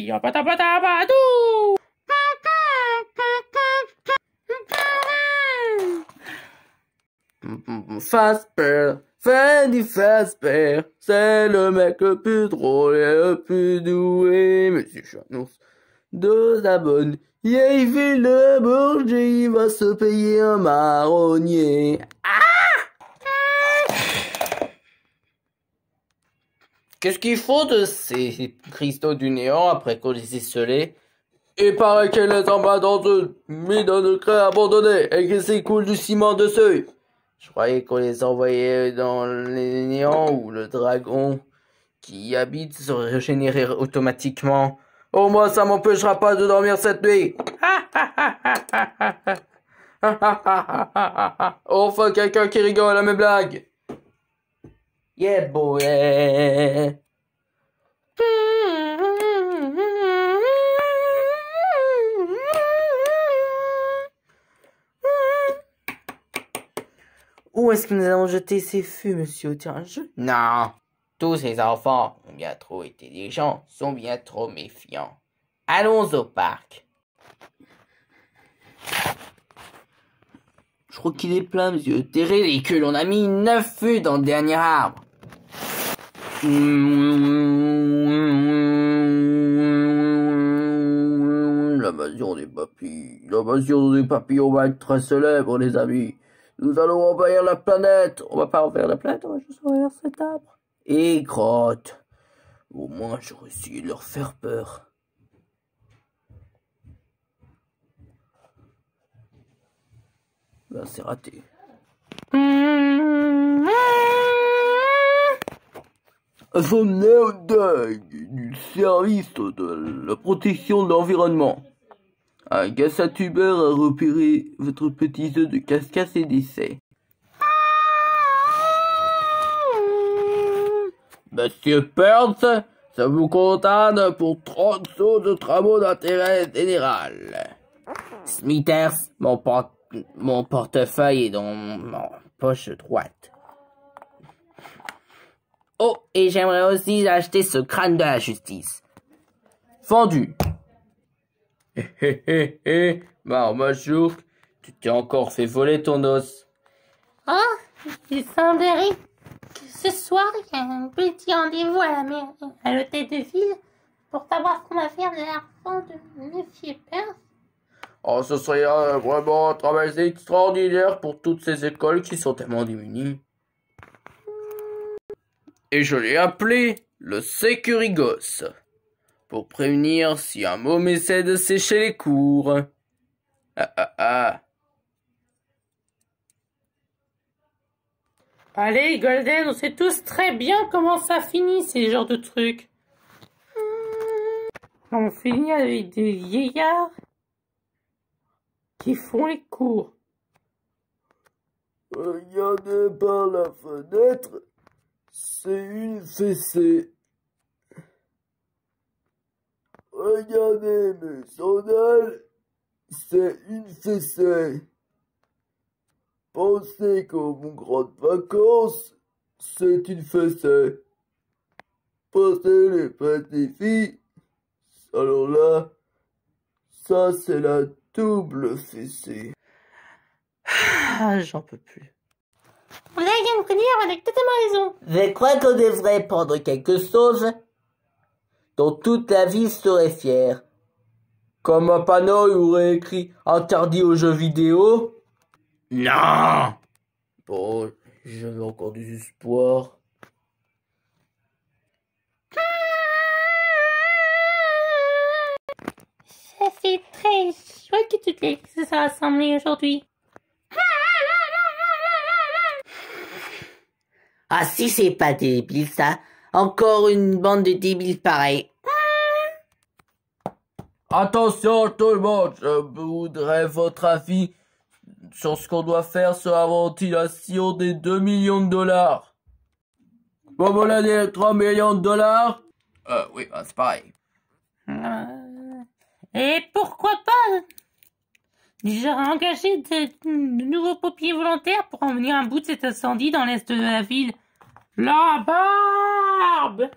soleil. Patapatabadou. Fazbear, Freddy Fazbear, c'est le mec le plus drôle et le plus doué. Monsieur Chanous, 2 abonnés. Il fait le bourgeois, il va se payer un marronnier. Qu'est-ce qu'il faut de ces cristaux du néant après qu'on les ait scellés? Il paraît qu'elle les emballe dans une mine de craie abandonnée et qu'il s'écoule du ciment dessus. Je croyais qu'on les envoyait dans les néants où le dragon qui y habite se régénérait automatiquement. Au moins, ça m'empêchera pas de dormir cette nuit. Enfin, quelqu'un qui rigole à mes blagues. Yeah, boy. Où est-ce que nous allons jeter ces fûts, monsieur, au terrain de jeu? Non, tous ces enfants ont bien trop intelligents, sont bien trop méfiants. Allons au parc. Je crois qu'il est plein, monsieur. T'es ridicule, on a mis 9 fûts dans le dernier arbre. L'invasion des papillons va être très célèbre, les amis. Nous allons envahir la planète. On va pas envahir la planète, on va juste envahir cet arbre. Et crotte. Au moins, j'aurais essayé de leur faire peur. Ben, c'est raté. Sommet du service de la protection de l'environnement. Un gassatubeur a repéré votre petit œuf de casse-casse et d'essai. Monsieur Burns, ça vous condamne pour 30 sauts de travaux d'intérêt général. Smithers, mon portefeuille est dans mon poche droite. Oh, et j'aimerais aussi acheter ce crâne de la justice. Vendu. Marmajouk, tu t'es encore fait voler ton os. Ah, il semblerait que ce soir, il y a un petit rendez-vous à l'hôtel de ville pour savoir ce qu'on va faire de l'argent de Monsieur Perse. Oh, ce serait vraiment un travail extraordinaire pour toutes ces écoles qui sont tellement démunies. Et je l'ai appelé le Sécurigos, pour prévenir si un môme essaie de sécher les cours. Allez, Golden, on sait tous très bien comment ça finit, ces genres de trucs. On finit avec des vieillards qui font les cours. Regardez par la fenêtre, c'est une fessée. Regardez mes sandales, c'est une fessée. Pensez qu'aux grandes vacances, c'est une fessée. Pensez les petites filles, alors là, ça c'est la double fessée. Ah, j'en peux plus. Là, il vient de dire avec totalement raison. Je crois qu'on devrait prendre quelque chose dont toute la ville serait fière. Comme un panneau où aurait écrit « Interdit aux jeux vidéo ». Non. Bon, j'avais encore des espoirs. Ça fait très chouette que toutes les filles se sont rassemblées aujourd'hui. Ah si c'est pas débile ça. Encore une bande de débiles pareils. Attention tout le monde, je voudrais votre avis sur ce qu'on doit faire sur la ventilation des 2 millions de dollars. Bon voilà les 3 millions de dollars. Oui, c'est pareil. Et pourquoi pas j'aurais engagé de nouveaux pompiers volontaires pour emmener un bout de cet incendie dans l'est de la ville. La barbe!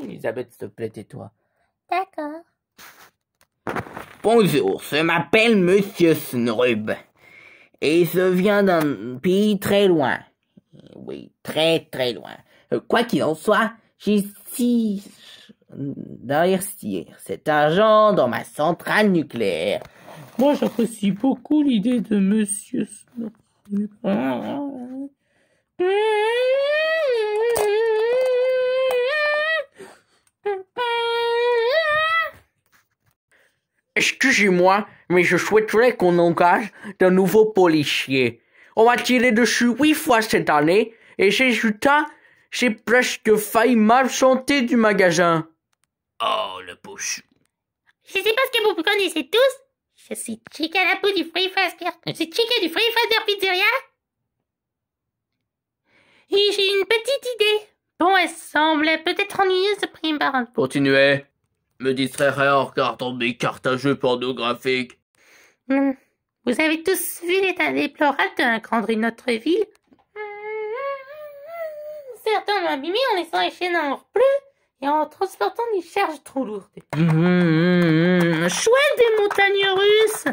Elisabeth, s'il te plaît, tais-toi. D'accord. Bonjour, je m'appelle Monsieur Snrub. Et je viens d'un pays très loin. Oui, très très loin. Quoi qu'il en soit, j'ai d'investir cet argent dans ma centrale nucléaire. Moi, j'apprécie beaucoup l'idée de Monsieur Snow. Excusez-moi, mais je souhaiterais qu'on engage de nouveaux policiers. On m'a tiré dessus 8 fois cette année, et résultat, j'ai presque failli m'absenter du magasin. Oh, le pochou. Je sais pas ce que vous connaissez tous. Je suis Chica la peau du Free Faster. Je suis Chica du Free Faster Pizzeria. Et j'ai une petite idée. Bon, elle semble peut-être ennuyeuse de prime abord. Continuez. Me distrairais en regardant des cartes à jeux pornographiques. Vous avez tous vu l'état déplorable de la granderie de notre ville? Certains l'ont abîmé en laissant les chaînes en or bleu et en transportant des charges trop lourdes. Chouette des montagnes russes!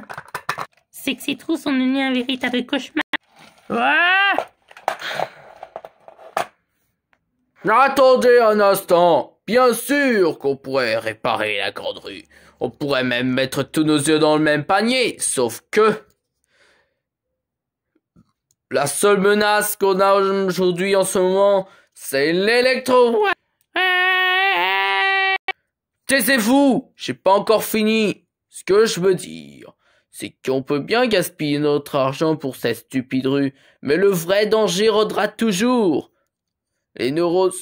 Sexy Trous sont devenus un véritable cauchemar. Attendez un instant. Bien sûr qu'on pourrait réparer la grande rue. On pourrait même mettre tous nos œufs dans le même panier. Sauf que la seule menace qu'on a aujourd'hui en ce moment, c'est l'électro. Taisez-vous, j'ai pas encore fini. Ce que je veux dire, c'est qu'on peut bien gaspiller notre argent pour cette stupide rue, mais le vrai danger rôdera toujours. Les neurones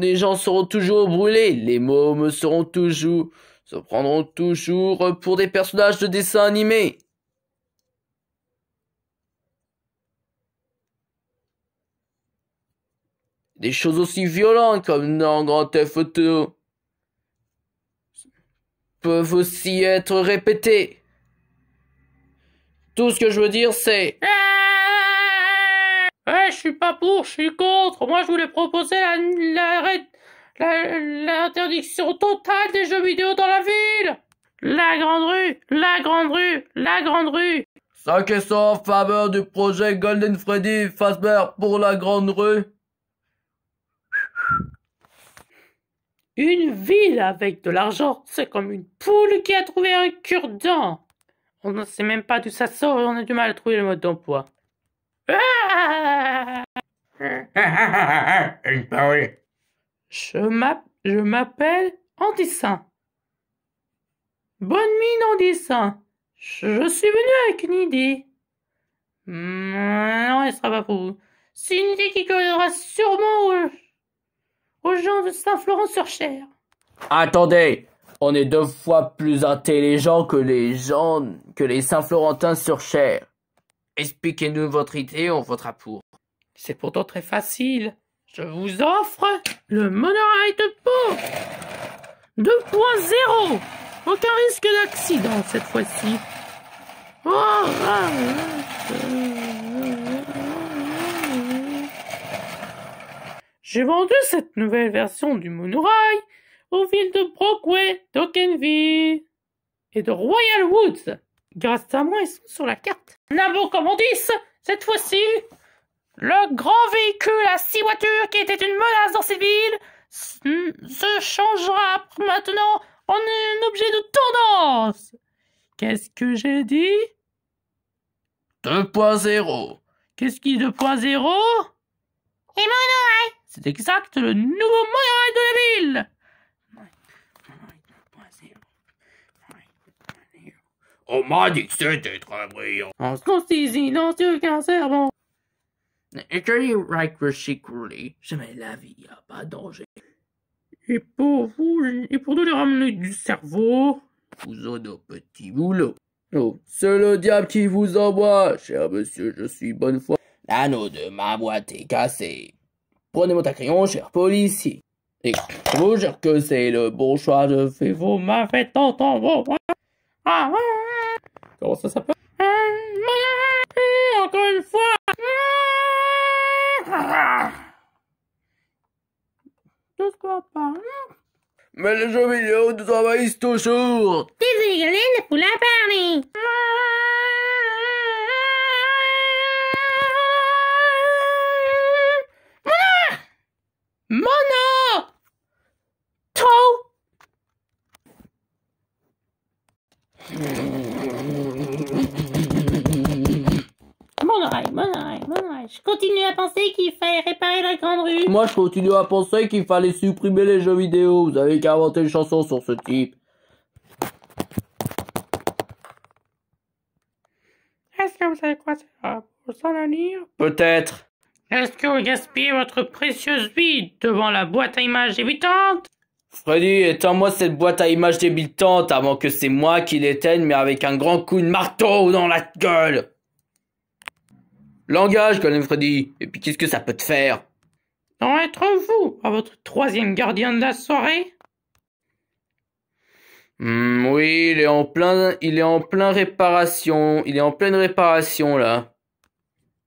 des gens seront toujours brûlés, les mômes se prendront toujours pour des personnages de dessins animés. Des choses aussi violentes comme dans Grand Theft Auto peuvent aussi être répétées. Tout ce que je veux dire, c'est... Je suis pas pour, je suis contre. Moi, je voulais proposer l'interdiction totale des jeux vidéo dans la ville. La grande rue, la grande rue, la grande rue. 5 en faveur du projet Golden Freddy Fazbear pour la grande rue. Une ville avec de l'argent, c'est comme une poule qui a trouvé un cure-dent. On ne sait même pas d'où ça sort et on a du mal à trouver le mode d'emploi. Je m'appelle Antissin. Bonne mine Antissin. Je suis venu avec une idée. Non, elle sera pas pour vous. C'est une idée qui collera sûrement aux gens de Saint-Florent-sur-Cher. Attendez, on est 2 fois plus intelligents que les Saint-Florentins-sur-Cher. Expliquez-nous votre idée, on votera pour. C'est pourtant très facile. Je vous offre le monorail de Pau 2.0. Aucun risque d'accident cette fois-ci. J'ai vendu cette nouvelle version du monorail aux villes de Brockway, d'Oakenville et de Royal Woods. Grâce à moi, ils sont sur la carte. Nabo comme on dit, cette fois-ci, le grand véhicule à 6 voitures qui était une menace dans ces villes se changera maintenant en un objet de tendance. Qu'est-ce que j'ai dit? 2.0. Qu'est-ce qui est 2.0? Et monorail! C'est exact, le nouveau monorail de la ville. On m'a dit que c'était très brillant. En ce silencieux qu'un serpent. Et Jerry Wright Secretly, jamais la vie, y a pas de danger. Et pour vous, et pour nous les ramener du cerveau. Vous avez un petit boulot. Oh, c'est le diable qui vous envoie, cher monsieur, je suis bonne foi. L'anneau de ma boîte est cassé. Prenez mon crayon, cher policier. Et je vous jure que c'est le bon choix de fait. Vous m'avez entendu. Comment ça s'appelle? Encore une fois. Mais les jeux vidéo nous envahissent toujours. Désolé, ne pouvons pas parler. Mono! Trop! Mon oreille. Je continue à penser qu'il fallait réparer la grande rue. Moi, je continue à penser qu'il fallait supprimer les jeux vidéo. Vous avez qu'à inventer une chanson sur ce type. Est-ce que vous savez quoi ça pour s'en aller? Peut-être. Est-ce que vous gaspillez votre précieuse vie devant la boîte à images débutante? Freddy, éteins-moi cette boîte à images débutante avant que c'est moi qui l'éteigne, mais avec un grand coup de marteau dans la gueule. Langage, quand même, Freddy. Et puis, qu'est-ce que ça peut te faire? D'en être vous, à votre troisième gardien de la soirée? Oui, il est en pleine réparation. Il est en pleine réparation, là.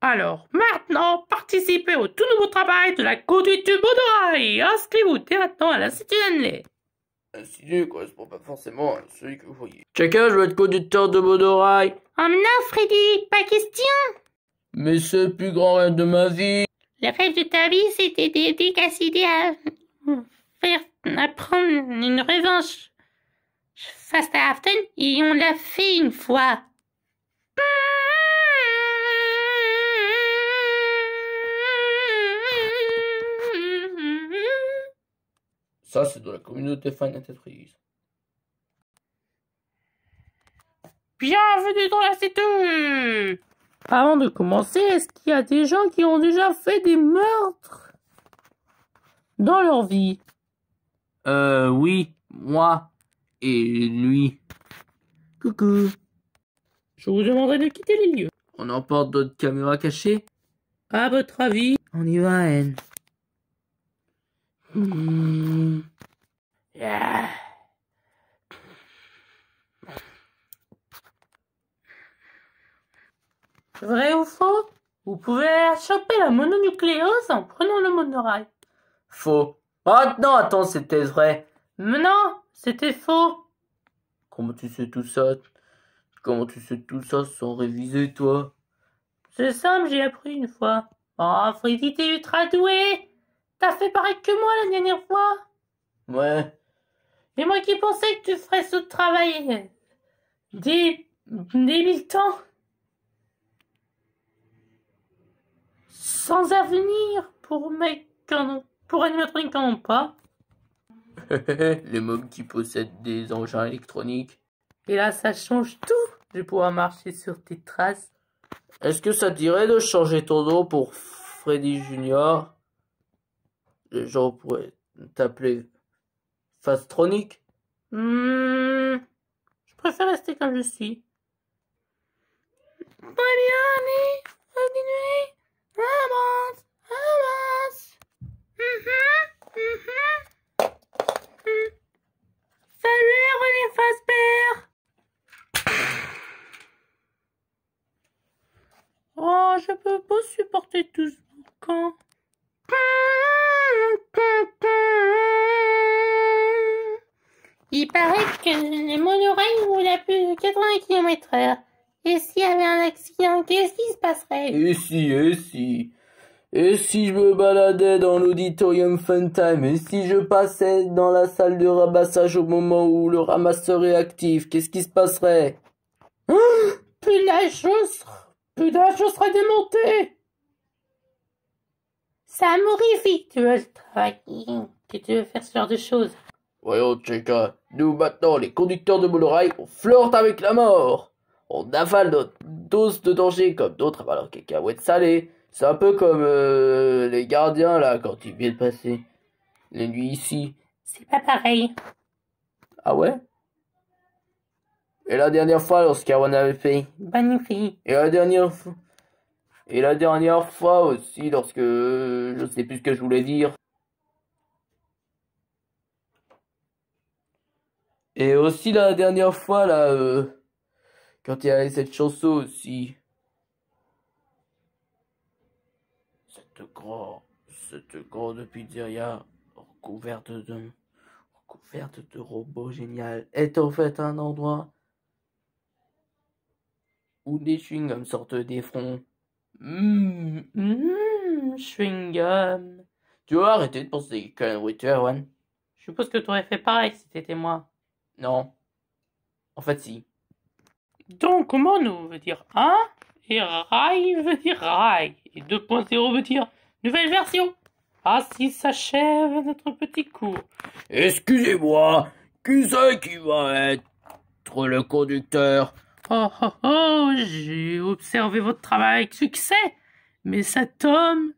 Alors, maintenant, participez au tout nouveau travail de la conduite du Monorail. Inscrivez-vous dès maintenant à l'Institut Henley. L'institut ne correspond pas forcément à celui que vous voyez. Chacun, je veux être conducteur de monorail. Oh non, Freddy, pas question. Mais c'est le plus grand rêve de ma vie. Le rêve de ta vie, c'était d'aider Cassidy à prendre une revanche face à Afton, et on l'a fait une fois. Ça, c'est de la communauté fan Tetris. Bienvenue dans l'Institut. Avant de commencer, est-ce qu'il y a des gens qui ont déjà fait des meurtres dans leur vie? Oui, moi et lui. Coucou. Je vous demanderai de quitter les lieux. On emporte d'autres caméras cachées? À votre avis? On y va, Anne. Yeah. Vrai ou faux? Vous pouvez choper la mononucléose en prenant le monorail. Faux. Ah non, attends, c'était vrai. Mais non, c'était faux. Comment tu sais tout ça? Comment tu sais tout ça sans réviser, toi? C'est simple, j'ai appris une fois. Oh, Freddy, t'es ultra doué. T'as fait pareil que moi la dernière fois. Ouais. Et moi qui pensais que tu ferais ce travail des 1000 ans. Sans avenir pour animatroniques qui n'en ont pas. Les mobs qui possèdent des engins électroniques. Et là, ça change tout. Je vais pouvoir marcher sur tes traces. Est-ce que ça te dirait de changer ton nom pour Freddy Junior? Les gens pourraient t'appeler Fastronic. Je préfère rester comme je suis. Très bien, allez, continuez. Avance, avance. Salut, René Fasper. Oh, je peux pas supporter tout ce boucan. Il paraît que les monorails roulent à plus de 80 km/h. Et s'il y avait un accident, qu'est-ce qui se passerait? Et si je me baladais dans l'auditorium Funtime, et si je passais dans la salle de ramassage au moment où le ramasseur est actif, qu'est-ce qui se passerait? Punaise, je serais démonté. Ça m'horrifie que tu veux travailler, que tu veux faire ce genre de choses. Voyons, Cheka, nous maintenant, les conducteurs de monorail, on flirte avec la mort. On avale notre dose de danger comme d'autres avalent leurs cacahuètes salées. C'est un peu comme les gardiens, là, quand ils viennent passer les nuits ici. C'est pas pareil. Ah ouais? Et la dernière fois, lorsqu'Aaron avait fait. Bonne fille. Et la dernière fois aussi, lorsque je sais plus ce que je voulais dire. Et aussi la dernière fois, là, quand il y avait cette chanson aussi. Cette grande pizzeria recouverte couverte de robots génial est en fait un endroit où des chewing-gums sortent des fronts. Chewing-gum. Tu vas arrêter de penser que la nourriture, Erwan? Je suppose que tu aurais fait pareil si t'étais moi. Non. En fait, si. Donc, mono veut dire 1 et rail veut dire rail. Et 2.0 veut dire nouvelle version. Ainsi s'achève notre petit cours. Excusez-moi, qui c'est qui va être le conducteur? Oh, j'ai observé votre travail avec succès. Mais cet homme,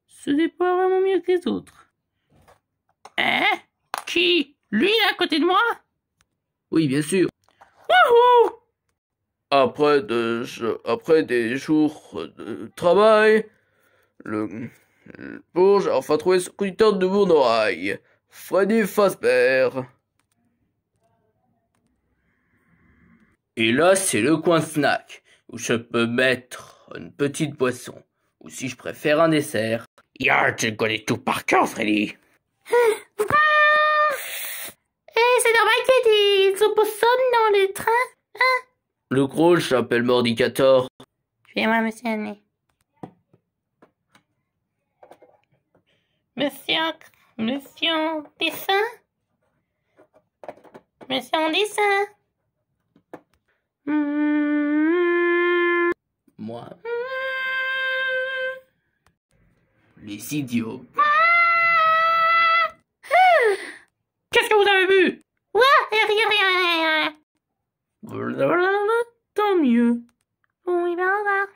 ce n'est pas vraiment mieux que les autres. Hein? Qui? Lui, à côté de moi? Oui, bien sûr. Wouhou! Après des jours de travail, le bourge a enfin trouvé son conducteur de monorail, Freddy Fazbear. Et là, c'est le coin snack, où je peux mettre une petite boisson, ou si je préfère un dessert. Ya, tu connais tout par cœur, Freddy. C'est normal qu'il y ait des opossums dans le train. Le gros s'appelle Mordicator. Excusez-moi, monsieur Anne. Monsieur en dessin? Monsieur en dessin? Moi. Les idiots. Qu'est-ce que vous avez vu? Rien. Tant mieux. Oui, ben au revoir.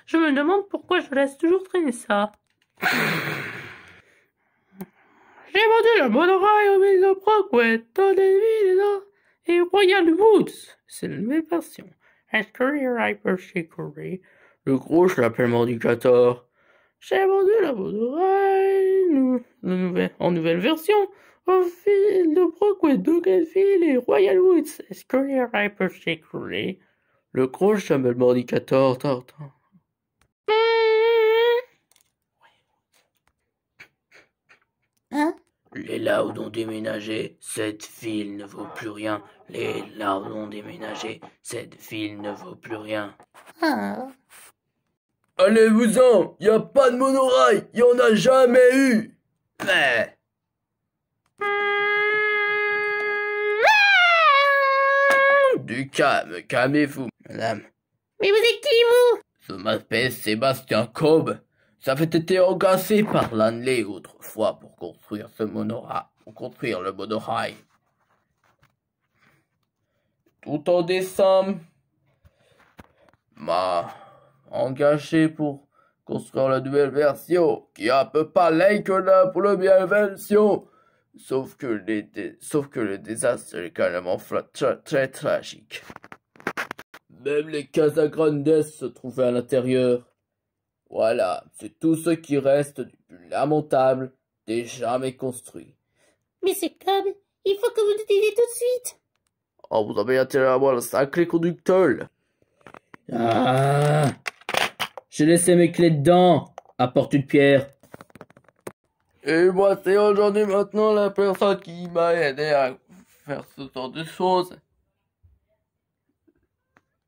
Je me demande pourquoi je laisse toujours traîner ça. J'ai vendu le monorail au ville de Brockway, Tonneville et Royal Woods. C'est la nouvelle version. Career Hyper Chicory. Le gros l'appelle Mordicator. J'ai vendu le monorail en nouvelle version au ville de Brockway, Douglasville et Royal Woods. Career Hyper Chicory. Le gros s'appelle Mordicator. Hein? Les Louds ont déménagé, cette ville ne vaut plus rien. Les Louds ont déménagé, cette ville ne vaut plus rien. Ah. Allez-vous-en, y a pas de monorail, y en a jamais eu. Mais... Du calme, calmez-vous, madame. Mais vous êtes qui, vous? Je m'appelle Sébastien Cobb. Ça avait été engagé par Lanley autrefois pour construire le monorail. Tout en décembre, m'a engagé pour construire la nouvelle version, qui est un peu pareil que la première version. Sauf que le désastre est carrément très tragique. Même les Casa Grandes se trouvaient à l'intérieur. Voilà, c'est tout ce qui reste du plus lamentable des jamais construit. Mais c'est comme... Il faut que vous nous disiez tout de suite. Oh, vous avez intérêt à voir le sacré conducteur. Ah, j'ai laissé mes clés dedans. Apporte une pierre. Et moi, c'est aujourd'hui maintenant la personne qui m'a aidé à faire ce genre de choses.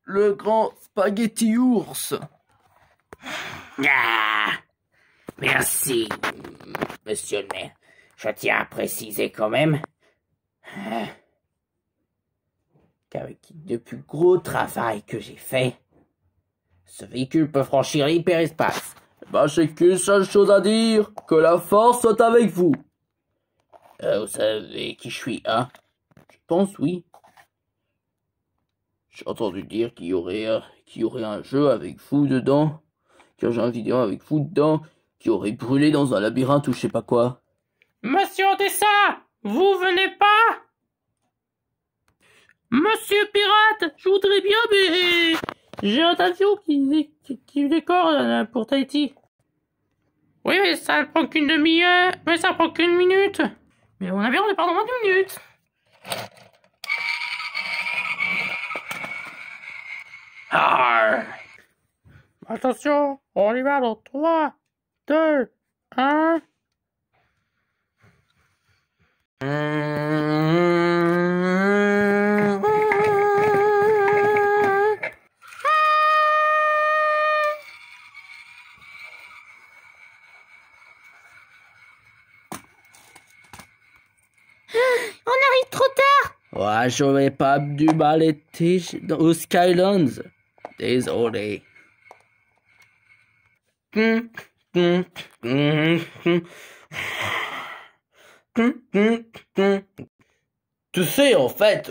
Le grand spaghetti ours. Ah, merci, monsieur le maire. Je tiens à préciser quand même qu'avec le plus gros travail que j'ai fait, ce véhicule peut franchir l'hyperespace. Bah, j'ai qu'une seule chose à dire, que la force soit avec vous. Vous savez qui je suis, hein? Je pense oui. J'ai entendu dire qu'il y aurait un jeu avec vous dedans, qu'il y aurait un vidéo avec vous dedans, qui aurait brûlé dans un labyrinthe ou je sais pas quoi. Monsieur Odessa, vous venez pas? Monsieur Pirate, je voudrais bien, mais j'ai un avion qui décolle pour Tahiti. Oui, mais ça prend qu'une demi-heure, mais ça prend qu'une minute. Mais mon avion n'est pas dans moins d'une minute. Ah. Attention, on y va dans 3, 2, 1... On arrive trop tard. Ouais, j'aurais pas dû m'arrêter aux Skylands. Désolé. Tu sais, en fait,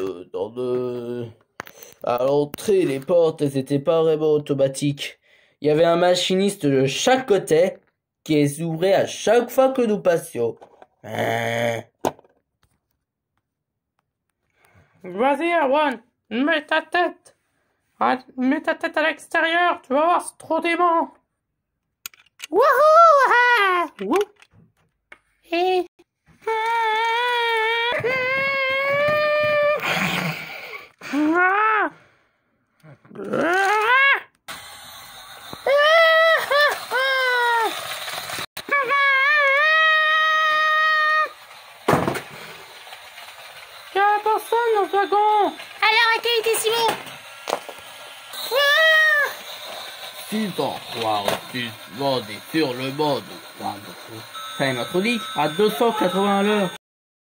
à l'entrée, les portes, elles étaient pas vraiment automatiques. Il y avait un machiniste de chaque côté qui les ouvrait à chaque fois que nous passions. Vas-y, Erwan, mets ta tête. Ah, mets ta tête à l'extérieur, tu vas voir, c'est trop dément. Wouhou! Ah! Wouh. Et... Ah. Il y a personne dans ce wagon. Alors, à quel était Simon? Tu t'en crois au-dessus du monde et sur le monde. Enfin, notre lit à 280 à l'heure.